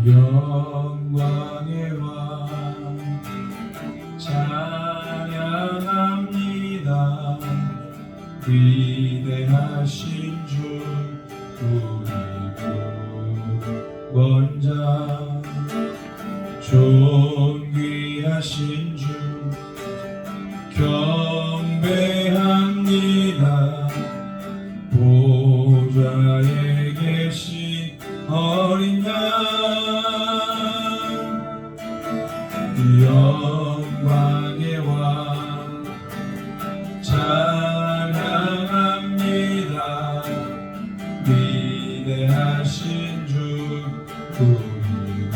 영광의 왕 찬양합니다. 위대하신 주 우리 구원자, 존귀하신 주 경배합니다. 보좌에 계신 어린 양, 영광의 왕 찬양합니다. 위대하신 주 우리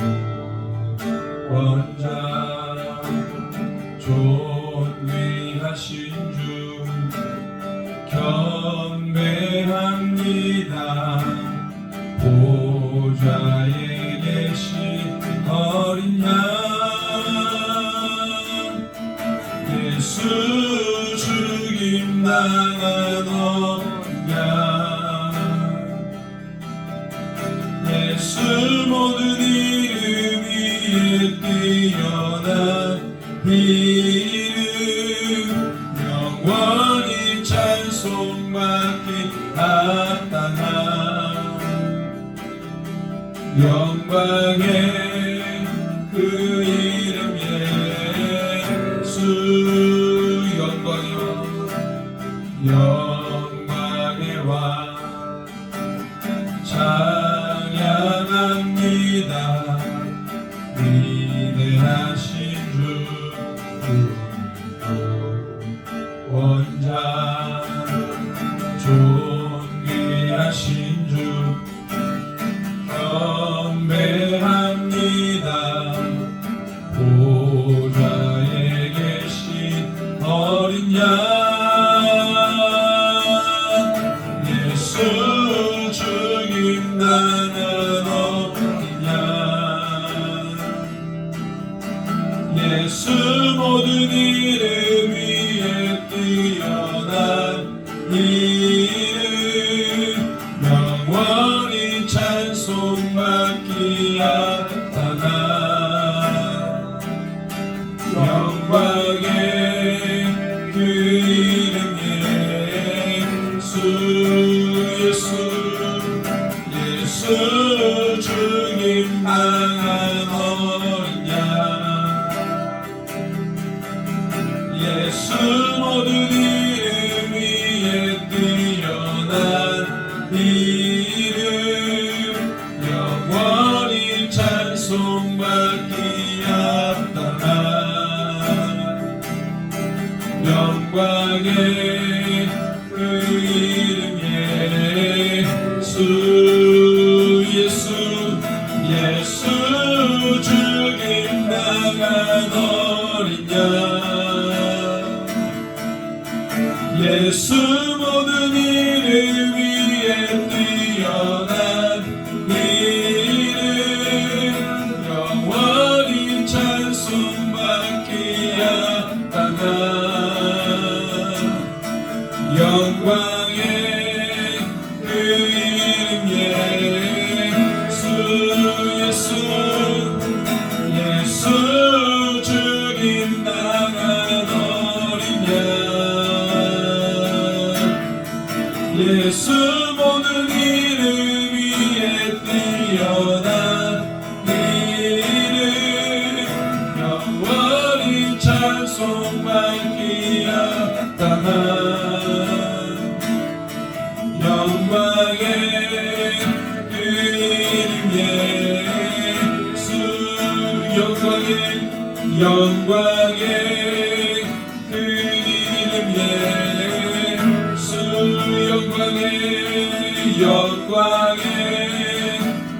구원자, 존귀하신 주 경배합니다. 보좌에 계신 어린 양, 예수 죽임 당한 어린 양, 예수 모든 이름 위에 뛰어난 이름, 영원히 찬송받기 합당한 영광의 그 이름 예수, 영광의 왕, 영광의 왕 찬양합니다. 위대하신 주 구원자, 존귀하신 주 경배합니다. 보좌에 계신 어린 양, 예수 죽임 당한 어린 양, 예수 모든 이름 위에 뛰어난 이름, 영원히 찬송받기 합당한 영광의 그 이름 예수, 예수, 예수 죽임 당한 어린 양, 예수 모든 이름 위에 뛰어난 이름, 영원히 찬송받기 합당한 영광의 그 이름 예수, 예수, 예수 죽임 당한 어린 양, 예수 모든 이름 위에 뛰어난 이름, 영원히 찬송받기 합당한 영광의 그 이름 예수, 예수, 예수 죽임 당한 어린 양, 예수 모든 이름 위에 뛰어난 이름, 영원히 찬송받기 합당한 영광의 그 이름 예수, 영광의 그 이름 예수, 영광의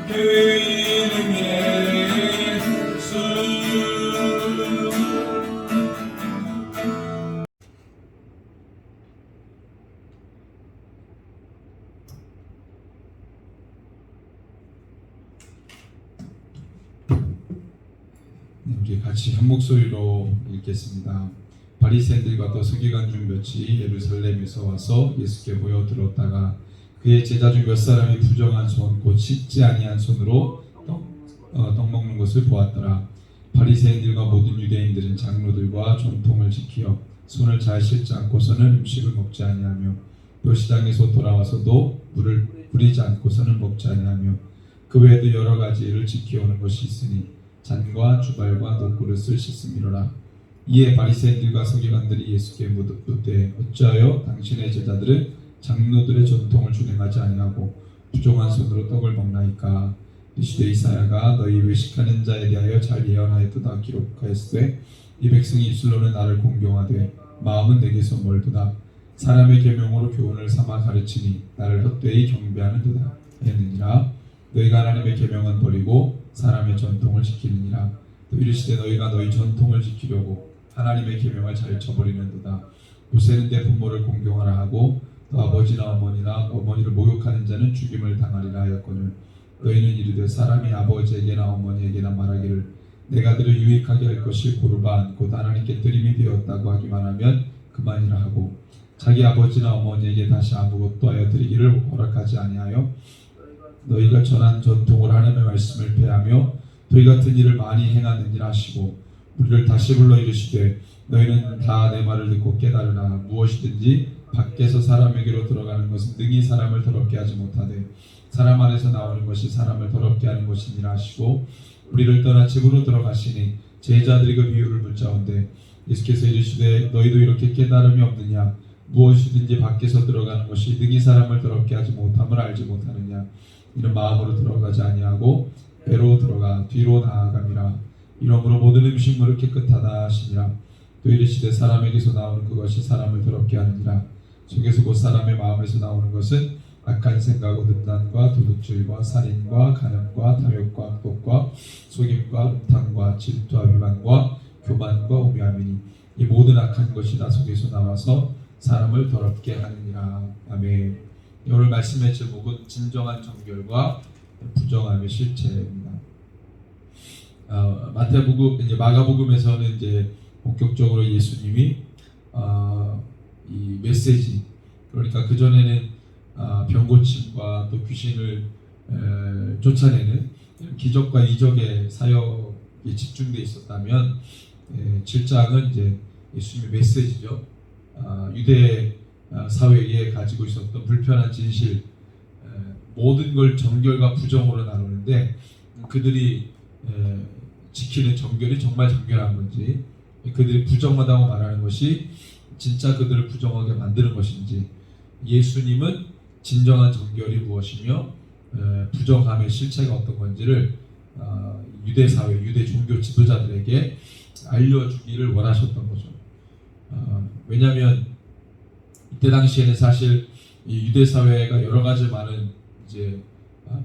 그 이름 예수. 우리 같이 한 목소리로 읽겠습니다. 바리새인들과 또 서기관 중 몇이 예루살렘에서 와서 예수께 모여들었다가 그의 제자 중 몇 사람이 부정한 손 곧 씻지 아니한 손으로 떡 먹는 것을 보았더라. 바리새인들과 모든 유대인들은 장로들과 전통을 지키어 손을 잘 씻지 않고서는 음식을 먹지 아니하며 또 시장에서 돌아와서도 물을 뿌리지 않고서는 먹지 아니하며 그 외에도 여러 가지 일을 지키오는 것이 있으니 잔과 주발과 녹그릇을 씻음이로라. 이에 바리새인들과 서기관들이 예수께 묻되 어찌하여 당신의 제자들은 장로들의 전통을 준행하지 아니하고 부정한 손으로 떡을 먹나이까. 시대 이사야가 너희 외식하는 자에 대하여 잘 예언하였도다 기록하였으되 이 백성이 입술로는 나를 공경하되 마음은 내게서 멀도다. 사람의 계명으로 교훈을 삼아 가르치니 나를 헛되이 경배하는도다 했느니라. 너희가 하나님의 계명은 버리고 사람의 전통을 지키느니라. 또 이르시되 너희가 너희 전통을 지키려고 하나님의 계명을 잘 저버리는도다. 요새는 내 부모를 공경하라 하고 또 아버지나 어머니를 모욕하는 자는 죽임을 당하리라 하였거늘 너희는 이르되 사람이 아버지에게나 어머니에게나 말하기를 내가 그를 유익하게 할 것이 고르반 곧 하나님께 드림이 되었다고 하기만 하면 그만이라 하고 자기 아버지나 어머니에게 다시 아무것도 하여 드리기를 허락하지 아니하여 너희가 전한 전통을 하나님의 말씀을 폐하며 너희 같은 일을 많이 행하느니라 하시고 우리를 다시 불러 이르시되 너희는 다 내 말을 듣고 깨달으나 무엇이든지 밖에서 사람에게로 들어가는 것은 능히 사람을 더럽게 하지 못하되 사람 안에서 나오는 것이 사람을 더럽게 하는 것이니라 하시고 우리를 떠나 집으로 들어가시니 제자들이 그 비유를 묻자온대 예수께서 이르시되 너희도 이렇게 깨달음이 없느냐 무엇이든지 밖에서 들어가는 것이 능히 사람을 더럽게 하지 못함을 알지 못하느냐 이는 마음으로 들어가지 아니하고 배로 들어가 뒤로 나아감이라. 이러므로 모든 음식물을 깨끗하다 하시니라. 또 이르시되 사람에게서 나오는 그것이 사람을 더럽게 하느니라. 속에서 곧 사람의 마음에서 나오는 것은 악한 생각과 음란과 도둑질과 살인과 간음과 탐욕과 악독과 속임과 음탕과 질투와 비방과 교만과 오묘함이니 이 모든 악한 것이 나 속에서 나와서 사람을 더럽게 하느니라. 아멘. 오늘 말씀의 제목은 진정한 정결과 부정함의 실체입니다. 마가복음에서는 이제 본격적으로 예수님이 이 메시지 그러니까 그 전에는 병고침과 또 귀신을 쫓아내는 기적과 이적의 사역에 집중돼 있었다면 7장은 이제 예수님의 메시지죠. 유대 사회에 가지고 있었던 불편한 진실 모든 걸 정결과 부정으로 나누는데 그들이 지키는 정결이 정말 정결한 건지 그들이 부정하다고 말하는 것이 진짜 그들을 부정하게 만드는 것인지 예수님은 진정한 정결이 무엇이며 부정함의 실체가 어떤 건지를 유대 사회, 유대 종교 지도자들에게 알려주기를 원하셨던 거죠. 왜냐하면 이때 당시에는 사실 이 유대 사회가 여러 가지 많은 이제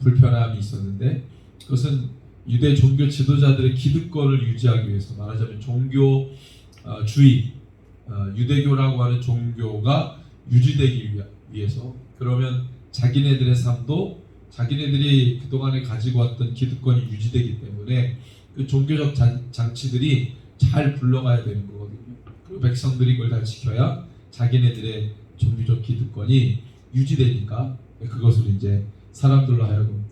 불편함이 있었는데 그것은 유대 종교 지도자들의 기득권을 유지하기 위해서 말하자면 종교주의, 유대교라고 하는 종교가 유지되기 위해서 그러면 자기네들의 삶도 자기네들이 그동안에 가지고 왔던 기득권이 유지되기 때문에 그 종교적 장치들이 잘 굴러가야 되는 거거든요. 그 백성들이 그걸 다 지켜야 자기네들의 종교적 기득권이 유지되니까 그것을 이제 사람들로 하여금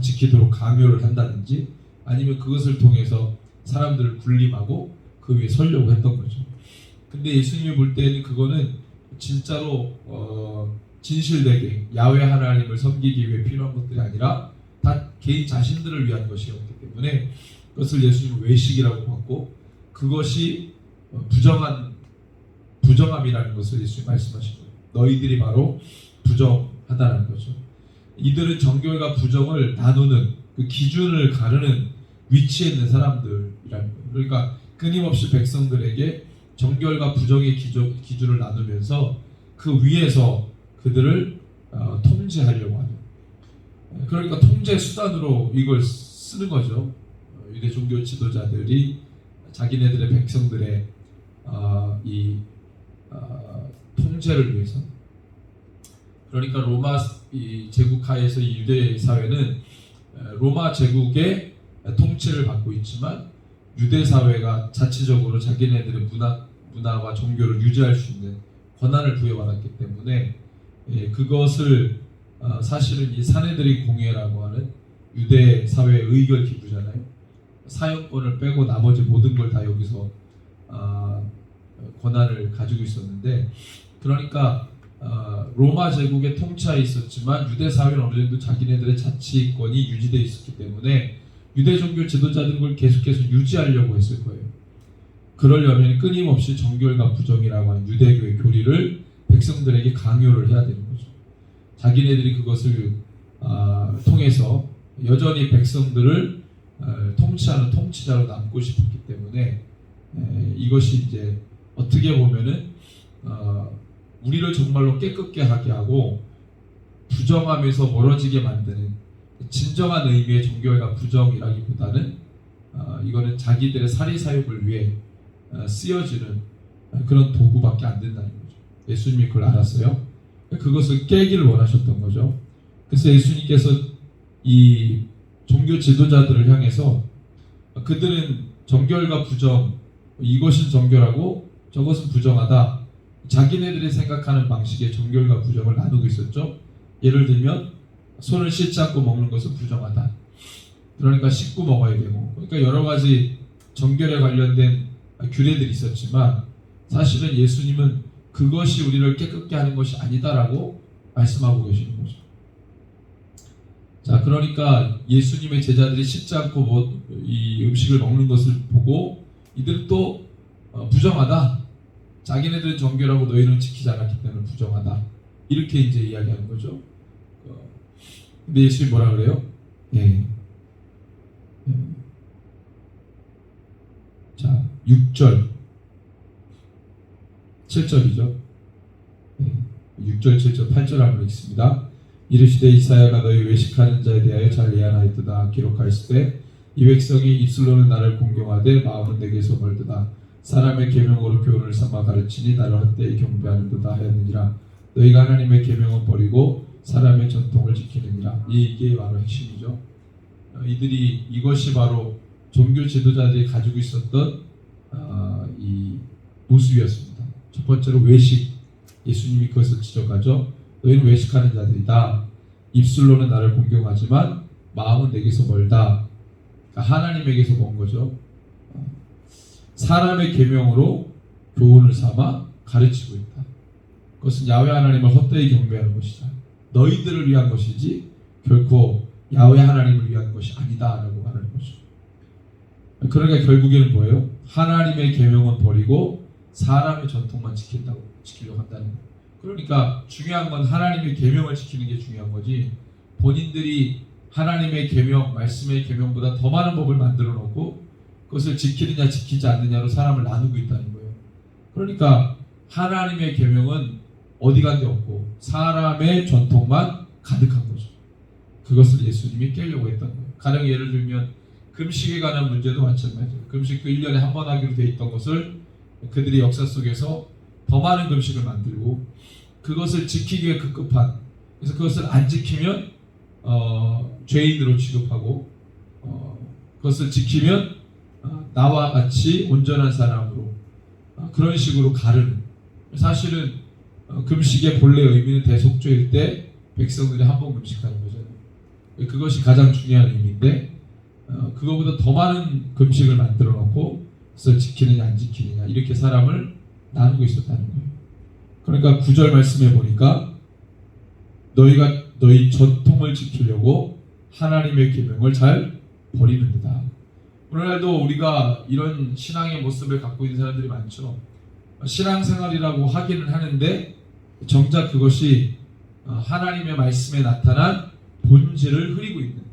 지키도록 강요를 한다든지 아니면 그것을 통해서 사람들을 군림하고 그 위에 서려고 했던 거죠. 근데 예수님이 볼 때는 그거는 진짜로 진실되게 야훼 하나님을 섬기기 위해 필요한 것들이 아니라 다 개인 자신들을 위한 것이었기 때문에 그것을 예수님은 외식이라고 봤고 그것이 부정함이라는 것을 예수님이 말씀하신 거예요. 너희들이 바로 부정하다는 거죠. 이들은 정결과 부정을 나누는 그 기준을 가르는 위치에 있는 사람들이라는 거예요. 그러니까 끊임없이 백성들에게 정결과 부정의 기준을 나누면서 그 위에서 그들을 통제하려고 하는 그러니까 통제 수단으로 이걸 쓰는 거죠. 유대 종교 지도자들이 자기네들의 백성들의 이 통제를 위해서 그러니까 로마 제국 하에서 이 유대 사회는 로마 제국의 통치를 받고 있지만 유대 사회가 자체적으로 자기네들의 문화와 종교를 유지할 수 있는 권한을 부여받았기 때문에 그것을 사실은 이 사내들이 공회라고 하는 유대 사회의 의결 기구잖아요. 사형권을 빼고 나머지 모든 걸 다 여기서 권한을 가지고 있었는데, 그러니까 로마 제국의 통치하에 있었지만 유대 사회는 어느 정도 자기네들의 자치권이 유지되어 있었기 때문에 유대 종교 지도자들은 그걸 계속해서 유지하려고 했을 거예요. 그러려면 끊임없이 정결과 부정이라고 하는 유대교의 교리를 백성들에게 강요를 해야 되는 거죠. 자기네들이 그것을 통해서 여전히 백성들을 통치하는 통치자로 남고 싶었기 때문에 이것이 이제 어떻게 보면은 우리를 정말로 깨끗게 하게 하고 부정함에서 멀어지게 만드는 진정한 의미의 정결과 부정이라기보다는 이거는 자기들의 사리사욕을 위해 쓰여지는 그런 도구밖에 안 된다는 거죠. 예수님이 그걸 알았어요. 그것을 깨기를 원하셨던 거죠. 그래서 예수님께서 이 종교 지도자들을 향해서 그들은 정결과 부정, 이것은 정결하고 저것은 부정하다, 자기네들이 생각하는 방식의 정결과 부정을 나누고 있었죠. 예를 들면 손을 씻지 않고 먹는 것은 부정하다, 그러니까 씻고 먹어야 되고, 그러니까 여러 가지 정결에 관련된 규례들이 있었지만 사실은 예수님은 그것이 우리를 깨끗게 하는 것이 아니다라고 말씀하고 계시는 거죠. 자, 그러니까 예수님의 제자들이 씻지 않고 이 음식을 먹는 것을 보고 이들은 또 부정하다, 자기네들은 정결하고 너희는 지키지 않았기 때문에 부정하다, 이렇게 이제 이야기하는 거죠. 근데 예수님이 뭐라 그래요? 자, 6절 7절이죠. 6절 7절 8절 한번 읽습니다. 이르시되 이사야가 너희 외식하는 자에 대하여 잘 예언하였도다. 기록하였을 때 이 백성이 입술로는 나를 공경하되 마음은 내게서 멀도다. 사람의 계명으로 교훈을 삼아 가르치니 나를 헛되이 경배하는도다 하였느니라. 너희가 하나님의 계명은 버리고 사람의 전통을 지키느니라. 이게 바로 핵심이죠. 이들이 이것이 바로 종교 지도자들이 가지고 있었던 이 모습이었습니다. 첫 번째로 외식, 예수님이 그것을 지적하죠. 너희는 외식하는 자들이다. 입술로는 나를 공경하지만 마음은 내게서 멀다. 그러니까 하나님에게서 먼 거죠. 사람의 계명으로 교훈을 삼아 가르치고 있다. 그것은 야훼 하나님을 헛되이 경배하는 것이다. 너희들을 위한 것이지 결코 야훼 하나님을 위한 것이 아니다라고 말하는 거죠. 그러니까 결국에는 뭐예요? 하나님의 계명은 버리고 사람의 전통만 지키려고 한다는 거예요. 그러니까 중요한 건 하나님의 계명을 지키는 게 중요한 거지, 본인들이 하나님의 계명, 말씀의 계명보다 더 많은 법을 만들어 놓고 그것을 지키느냐 지키지 않느냐로 사람을 나누고 있다는 거예요. 그러니까 하나님의 계명은 어디 간 데 없고 사람의 전통만 가득한 거죠. 그것을 예수님이 깨려고 했던 거예요. 가령 예를 들면 금식에 관한 문제도 마찬가지예요. 금식도 1년에 한 번 하기로 되어 있던 것을 그들이 역사 속에서 더 많은 금식을 만들고 그것을 지키기 위해 급급한, 그래서 그것을 안 지키면 죄인으로 취급하고 그것을 지키면 나와 같이 온전한 사람으로 그런 식으로 가르는, 사실은 금식의 본래 의미는 대속죄일 때 백성들이 한 번 금식하는 거잖아요. 그것이 가장 중요한 의미인데 그거보다 더 많은 금식을 만들어 놓고 그것을 지키느냐 안 지키느냐 이렇게 사람을 나누고 있었다는 거예요. 그러니까 9절 말씀에 보니까 너희가 너희 전통을 지키려고 하나님의 계명을 잘 버리는도다. 오늘날도 우리가 이런 신앙의 모습을 갖고 있는 사람들이 많죠. 신앙생활이라고 하기는 하는데 정작 그것이 하나님의 말씀에 나타난 본질을 흐리고 있는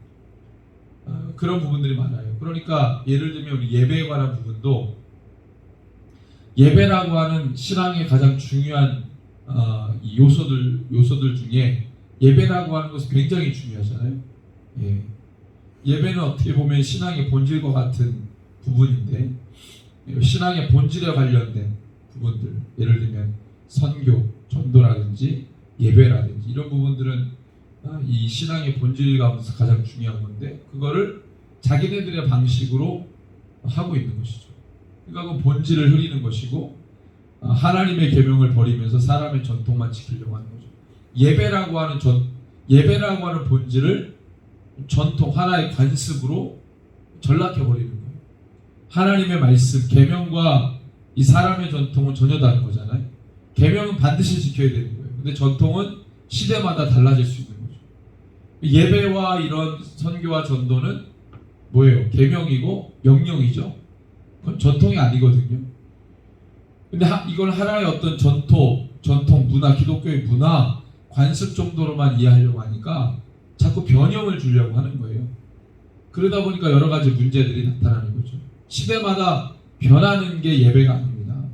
그런 부분들이 많아요. 그러니까 예를 들면 우리 예배에 관한 부분도, 예배라고 하는 신앙의 가장 중요한 요소들 중에 예배라고 하는 것은 굉장히 중요하잖아요. 예배는 어떻게 보면 신앙의 본질과 같은 부분인데, 신앙의 본질에 관련된 부분들, 예를 들면 선교, 전도라든지 예배라든지 이런 부분들은 이 신앙의 본질 가운데서 가장 중요한 건데 그거를 자기네들의 방식으로 하고 있는 것이죠. 그러니까 그 본질을 흐리는 것이고 하나님의 계명을 버리면서 사람의 전통만 지키려고 하는 거죠. 예배라고 하는 본질을 전통, 하나의 관습으로 전락해 버리는 거예요. 하나님의 말씀, 계명과 이 사람의 전통은 전혀 다른 거잖아요. 계명은 반드시 지켜야 되는 거예요. 근데 전통은 시대마다 달라질 수 있는 거죠. 예배와 이런 선교와 전도는 뭐예요? 계명이고 명령이죠. 그건 전통이 아니거든요. 근데 이걸 하나의 어떤 전통 문화, 기독교의 문화, 관습 정도로만 이해하려고 하니까 자꾸 변형을 주려고 하는 거예요. 그러다 보니까 여러 가지 문제들이 나타나는 거죠. 시대마다 변하는 게 예배가 아닙니다.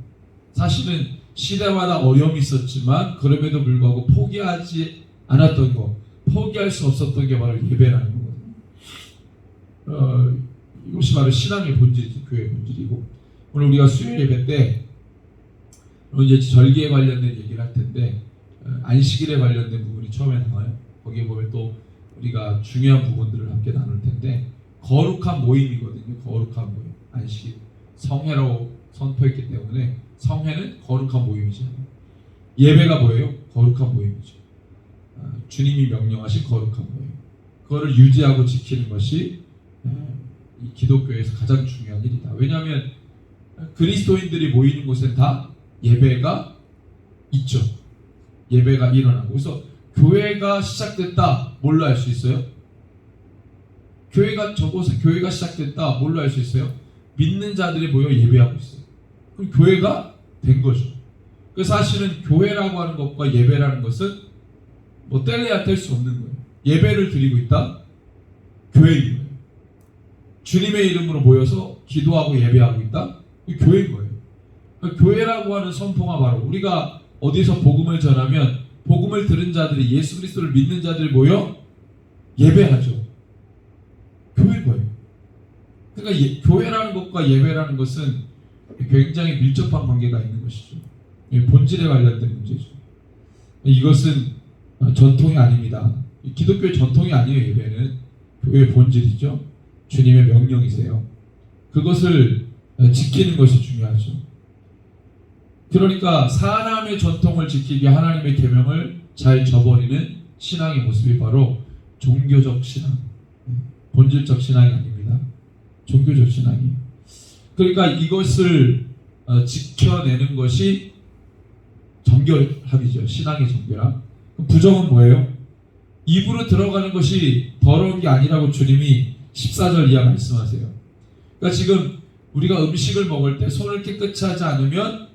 사실은 시대마다 어려움이 있었지만 그럼에도 불구하고 포기하지 않았던 거, 포기할 수 없었던 게 바로 예배라는 거거든요. 이것이 바로 신앙의 본질이죠. 교회의 본질이고, 오늘 우리가 수요 예배 때 이제 절기에 관련된 얘기를 할 텐데, 안식일에 관련된 부분이 처음에 나와요. 거기에 보면 또 우리가 중요한 부분들을 함께 나눌 텐데, 거룩한 모임이거든요. 거룩한 모임. 안식일 성회라고 선포했기 때문에 성회는 거룩한 모임이잖아요. 예배가 뭐예요? 거룩한 모임이죠. 주님이 명령하신 거룩한 모임. 그거를 유지하고 지키는 것이 이 기독교에서 가장 중요한 일이다. 왜냐하면 그리스도인들이 모이는 곳엔 다 예배가 있죠. 예배가 일어나고. 그래서 교회가 시작됐다. 뭘로 알 수 있어요? 저곳에 교회가 시작됐다. 뭘로 알 수 있어요? 믿는 자들이 모여 예배하고 있어요. 그럼 교회가 된 거죠. 그 사실은 교회라고 하는 것과 예배라는 것은 뭐 뗄래야 뗄 수 없는 거예요. 예배를 드리고 있다. 교회인 거예요. 주님의 이름으로 모여서 기도하고 예배하고 있다. 그게 교회인 거예요. 그러니까 교회라고 하는 선포가 바로 우리가 어디서 복음을 전하면 복음을 들은 자들이, 예수 그리스도를 믿는 자들이 모여 예배하죠. 교회인 거예요. 그러니까 교회라는 것과 예배라는 것은 굉장히 밀접한 관계가 있는 것이죠. 본질에 관련된 문제죠. 이것은 전통이 아닙니다. 기독교의 전통이 아니에요. 예배는 교회의 본질이죠. 주님의 명령이세요. 그것을 지키는 것이 중요하죠. 그러니까 사람의 전통을 지키기 위해 하나님의 계명을 잘 저버리는 신앙의 모습이 바로 종교적 신앙, 본질적 신앙이 아닙니다. 종교적 신앙이에요. 그러니까 이것을 지켜내는 것이 정결함이죠. 신앙의 정결함. 부정은 뭐예요? 입으로 들어가는 것이 더러운 게 아니라고 주님이 14절 이하 말씀하세요. 그러니까 지금 우리가 음식을 먹을 때 손을 깨끗이 하지 않으면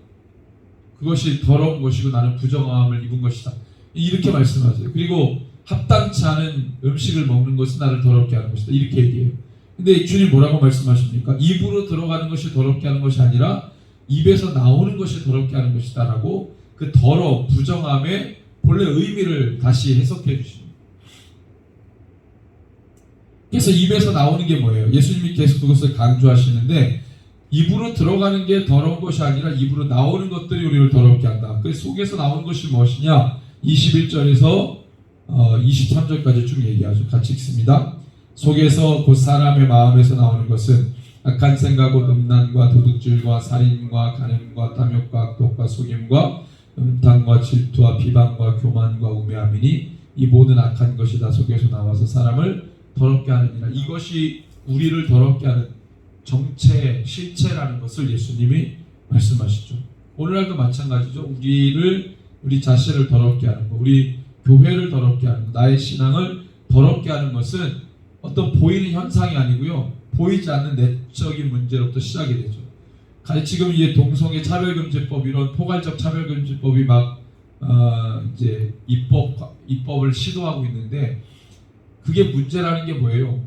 그것이 더러운 것이고 나는 부정함을 입은 것이다. 이렇게 말씀하세요. 그리고 합당치 않은 음식을 먹는 것은 나를 더럽게 하는 것이다. 이렇게 얘기해요. 근데 주님 뭐라고 말씀하십니까? 입으로 들어가는 것이 더럽게 하는 것이 아니라 입에서 나오는 것이 더럽게 하는 것이다 라고 그 더러움, 부정함의 본래 의미를 다시 해석해 주십니다. 그래서 입에서 나오는 게 뭐예요? 예수님이 계속 그것을 강조하시는데 입으로 들어가는 게 더러운 것이 아니라 입으로 나오는 것들이 우리를 더럽게 한다. 그 속에서 나오는 것이 무엇이냐? 21절에서 23절까지 쭉 얘기하죠. 같이 읽습니다. 속에서 곧 사람의 마음에서 나오는 것은 악한 생각과 음란과 도둑질과 살인과 간음과 탐욕과 악독과 속임과 음탕과 질투와 비방과 교만과 우매함이니 이 모든 악한 것이 다 속에서 나와서 사람을 더럽게 하느니라. 이것이 우리를 더럽게 하는 정체, 실체라는 것을 예수님이 말씀하시죠. 오늘날도 마찬가지죠. 우리 자신을 더럽게 하는 것, 우리 교회를 더럽게 하는 것, 나의 신앙을 더럽게 하는 것은 어떤 보이는 현상이 아니고요. 보이지 않는 내적인 문제로부터 시작이 되죠. 지금 이제 동성애 차별금지법, 이런 포괄적 차별금지법이 막 이제 입법을 시도하고 있는데 그게 문제라는 게 뭐예요?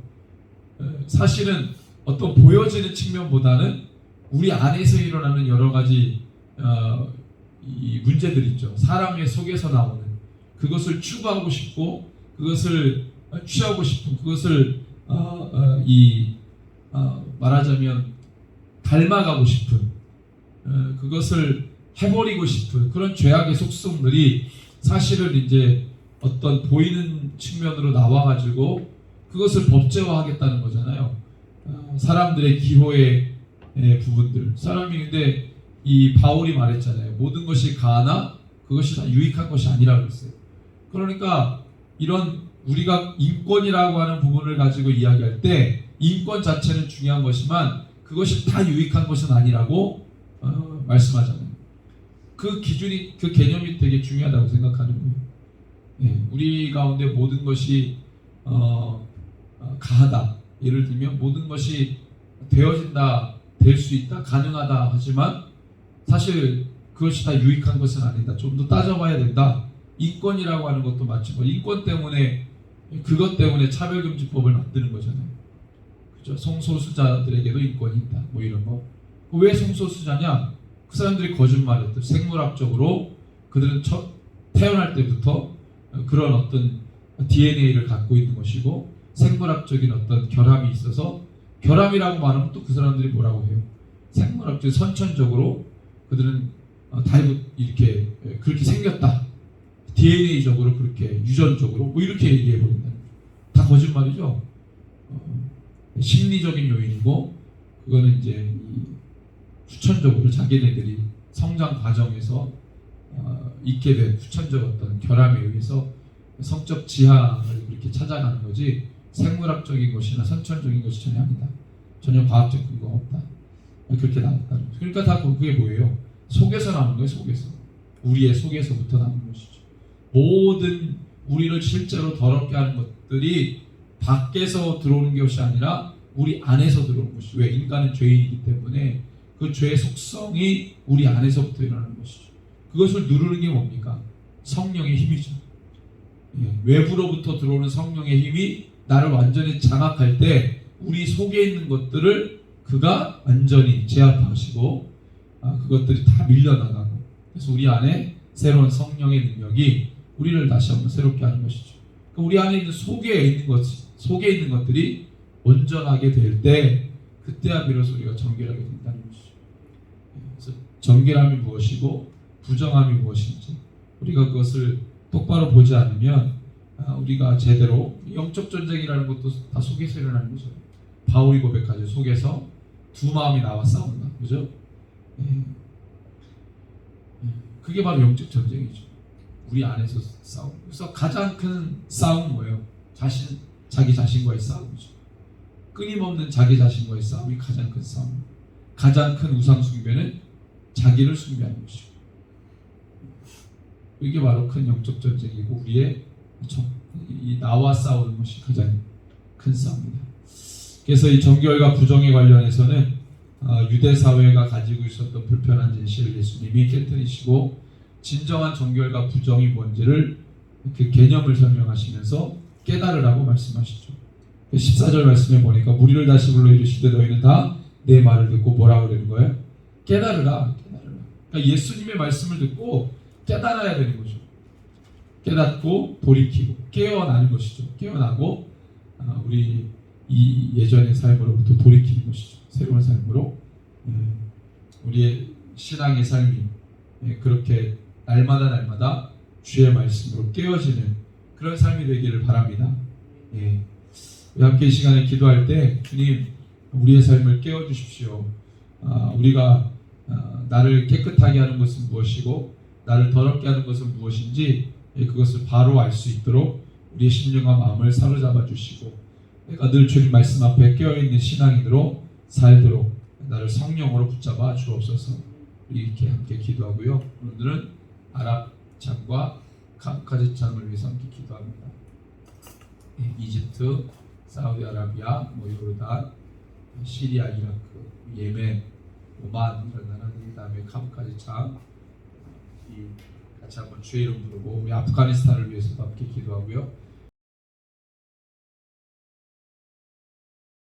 사실은 어떤 보여지는 측면보다는 우리 안에서 일어나는 여러 가지 이 문제들이 있죠. 사람의 속에서 나오는 그것을 추구하고 싶고 그것을 취하고 싶은 그것을 말하자면 닮아가고 싶은 그것을 해버리고 싶은 그런 죄악의 속성들이 사실은 이제 어떤 보이는 측면으로 나와가지고 그것을 법제화하겠다는 거잖아요. 사람들의 기호의 부분들. 사람이 근데 이 바울이 말했잖아요. 모든 것이 가하나 그것이 다 유익한 것이 아니라고 했어요. 그러니까 이런 우리가 인권이라고 하는 부분을 가지고 이야기할 때 인권 자체는 중요한 것이지만 그것이 다 유익한 것은 아니라고 말씀하잖아요. 그 기준이, 그 개념이 되게 중요하다고 생각하는 거예요. 예, 우리 가운데 모든 것이 가하다. 예를 들면 모든 것이 되어진다, 될 수 있다, 가능하다 하지만 사실 그것이 다 유익한 것은 아니다. 좀 더 따져봐야 된다. 인권이라고 하는 것도 마치고 인권 때문에 그것 때문에 차별금지법을 만드는 거잖아요. 그죠? 성소수자들에게도 인권이 있다. 뭐 이런 거. 왜 성소수자냐? 그 사람들이 거짓말했대. 생물학적으로 그들은 태어날 때부터 그런 어떤 DNA를 갖고 있는 것이고 생물학적인 어떤 결함이 있어서 결함이라고 말하면 또 그 사람들이 뭐라고 해요? 생물학적 선천적으로 그들은 다 이렇게 그렇게 생겼다. DNA적으로 그렇게 유전적으로 뭐 이렇게 얘기해 버린다. 다 거짓말이죠. 심리적인 요인이고 그거는 이제 후천적으로 자기네들이 성장 과정에서 있게 된 후천적 어떤 결함에 의해서 성적 지향을 그렇게 찾아가는 거지 생물학적인 것이나 선천적인 것이 전혀 아니다. 전혀 과학적 근거가 없다. 그렇게 나왔다는 거죠. 그러니까 다 그게 뭐예요? 속에서 나오는 거예요. 속에서. 우리의 속에서부터 나오는 것이죠. 모든 우리를 실제로 더럽게 하는 것들이 밖에서 들어오는 것이 아니라 우리 안에서 들어오는 것이죠. 왜? 인간은 죄인이기 때문에 그 죄의 속성이 우리 안에서부터 일어나는 것이죠. 그것을 누르는 게 뭡니까? 성령의 힘이죠. 예, 외부로부터 들어오는 성령의 힘이 나를 완전히 장악할 때 우리 속에 있는 것들을 그가 완전히 제압하시고 그것들이 다 밀려나가고 그래서 우리 안에 새로운 성령의 능력이 우리를 다시 한번 새롭게 하는 것이죠. 그러니까 우리 안에 있는 속에 있는 것들이 온전하게 될 때 그때야 비로소 우리가 정결하게 된다는 것이죠. 그래서 정결함이 무엇이고 부정함이 무엇인지 우리가 그것을 똑바로 보지 않으면 우리가 제대로 영적 전쟁이라는 것도 다 속에서 일어나는 거죠. 바울이 고백하죠. 속에서 두 마음이 나와 싸운다. 그죠? 그게 바로 영적 전쟁이죠. 우리 안에서 싸움. 그래서 가장 큰 싸움은 뭐예요? 자기 자신과의 싸움이죠. 끊임없는 자기 자신과의 싸움이 가장 큰 싸움. 가장 큰 우상 숭배는 자기를 숭배하는 것이죠. 이게 바로 큰 영적 전쟁이고 우리의 이 나와 싸우는 것이 가장 큰 싸움입니다. 그래서 이 정결과 부정에 관련해서는 유대 사회가 가지고 있었던 불편한 진실을 예수님이 깨뜨리시고 진정한 정결과 부정이 뭔지를 그 개념을 설명하시면서 깨달으라고 말씀하시죠. 14절 말씀에 보니까 무리를 다시 불러 이르시되 너희는 다 내 말을 듣고 뭐라고 그러는 거예요? 깨달으라. 그러니까 예수님의 말씀을 듣고 깨달아야 되는 거죠. 깨닫고 돌이키고 깨어나는 것이죠. 깨어나고 우리 이 예전의 삶으로부터 돌이키는 것이죠. 새로운 삶으로 우리의 신앙의 삶이 그렇게 날마다 주의 말씀으로 깨어지는 그런 삶이 되기를 바랍니다. 함께 이 시간에 기도할 때 주님 우리의 삶을 깨워주십시오. 우리가 나를 깨끗하게 하는 것은 무엇이고 나를 더럽게 하는 것은 무엇인지 그것을 바로 알 수 있도록 우리의 심령과 마음을 사로잡아 주시고 내가 늘 주님 말씀 앞에 깨어있는 신앙인으로 살도록 나를 성령으로 붙잡아 주옵소서. 이렇게 함께 기도하고요. 오늘은 아랍 장과 카우카즈 장을 위해서 함께 기도합니다. 이집트, 사우디아라비아, 요르단, 시리아, 이라크, 예멘, 오만 이런 나라들 다음에 카우카즈 장 같이 한번 주의 이름 부르고 우리 아프가니스탄을 위해서도 함께 기도하고요.